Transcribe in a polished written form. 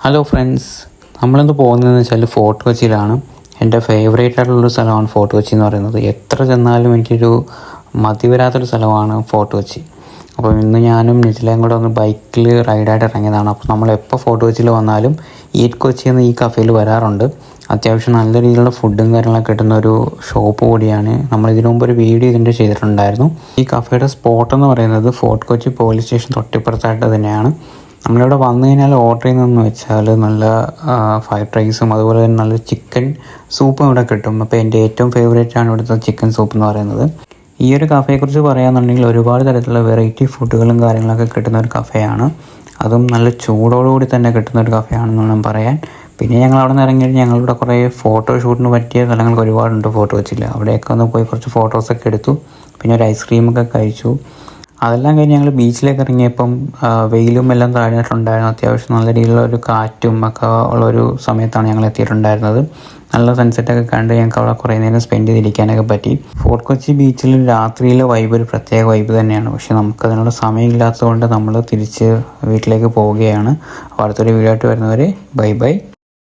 Hello friends, നമ്മളിന്ന് പോകുന്നതെന്ന് വെച്ചാൽ ഫോർട്ട് കൊച്ചിയിലാണ്. എൻ്റെ ഫേവറേറ്റ് ആയിട്ടുള്ളൊരു സ്ഥലമാണ് ഫോർട്ട് കൊച്ചി എന്ന് പറയുന്നത്. എത്ര ചെന്നാലും എനിക്കൊരു മതി വരാത്തൊരു സ്ഥലമാണ് ഫോർട്ട് കൊച്ചി. അപ്പോൾ ഇന്ന് ഞാനും നിഖിലയും കൂടെ ഒന്ന് ബൈക്കിൽ റൈഡായിട്ട് ഇറങ്ങിയതാണ്. അപ്പോൾ നമ്മൾ എപ്പോൾ ഫോർട്ട് കൊച്ചിയിൽ വന്നാലും ഈറ്റ് കൊച്ചി എന്ന ഈ കഫേയിൽ വരാറുണ്ട്. അത്യാവശ്യം നല്ല രീതിയിലുള്ള ഫുഡും കാര്യങ്ങളൊക്കെ കിട്ടുന്ന ഒരു ഷോപ്പ് കൂടിയാണ്. നമ്മൾ ഇതിനു മുമ്പ് ഒരു വീഡിയോ ഇതിൻ്റെ ചെയ്തിട്ടുണ്ടായിരുന്നു. ഈ കഫേയുടെ സ്പോട്ട് എന്ന് പറയുന്നത് ഫോർട്ട് കൊച്ചി പോലീസ് സ്റ്റേഷൻ തൊട്ടിപ്പുറത്തായിട്ട് തന്നെയാണ്. നമ്മളിവിടെ വന്നു കഴിഞ്ഞാൽ ഓർഡർ ചെയ്യുന്നതെന്ന് വെച്ചാൽ നല്ല ഫ്രൈഡ് റൈസും അതുപോലെ തന്നെ നല്ല ചിക്കൻ സൂപ്പും ഇവിടെ കിട്ടും. അപ്പോൾ എൻ്റെ ഏറ്റവും ഫേവറേറ്റാണ് ഇവിടുത്തെ ചിക്കൻ സൂപ്പ് എന്ന് പറയുന്നത്. ഈ ഒരു കഫേയെക്കുറിച്ച് പറയുകയാണെന്നുണ്ടെങ്കിൽ ഒരുപാട് തരത്തിലുള്ള വെറൈറ്റി ഫുഡുകളും കാര്യങ്ങളൊക്കെ കിട്ടുന്ന ഒരു കഫേയാണ്. അതും നല്ല ചൂടോടുകൂടി തന്നെ കിട്ടുന്ന ഒരു കഫേയാണെന്ന് വേണം പറയാൻ. പിന്നെ ഞങ്ങൾ അവിടെ നിന്ന് ഇറങ്ങിയിട്ട് ഞങ്ങളിവിടെ കുറേ ഫോട്ടോഷൂട്ടിന് പറ്റിയ സ്ഥലങ്ങൾക്ക് ഒരുപാടുണ്ട് ഫോട്ടോ വെച്ചില്ല. അവിടെയൊക്കെ ഒന്ന് പോയി കുറച്ച് ഫോട്ടോസൊക്കെ എടുത്തു. പിന്നെ ഒരു ഐസ്ക്രീമൊക്കെ കഴിച്ചു. അതെല്ലാം കഴിഞ്ഞ് ഞങ്ങൾ ബീച്ചിലേക്ക് ഇറങ്ങിയപ്പം വെയിലും എല്ലാം താഴ്ന്നിട്ടുണ്ടായിരുന്നു. അത്യാവശ്യം നല്ല രീതിയിലുള്ള ഒരു കാറ്റും ഒക്കെ ഉള്ളൊരു സമയത്താണ് ഞങ്ങൾ എത്തിയിട്ടുണ്ടായിരുന്നത്. നല്ല സൺസെറ്റൊക്കെ കണ്ട് ഞങ്ങൾക്ക് അവിടെ കുറേ നേരം സ്പെൻഡ് ചെയ്തിരിക്കാനൊക്കെ പറ്റി. ഫോർട്ട് കൊച്ചി ബീച്ചിൽ രാത്രിയിലെ വൈബ് ഒരു പ്രത്യേക വൈബ് തന്നെയാണ്. പക്ഷേ നമുക്കതിനുള്ള സമയമില്ലാത്തതുകൊണ്ട് നമ്മൾ തിരിച്ച് വീട്ടിലേക്ക് പോവുകയാണ്. അപ്പോൾ അടുത്തൊരു വീഡിയോ ആയിട്ട് വരുന്നവരെ ബൈ ബൈ.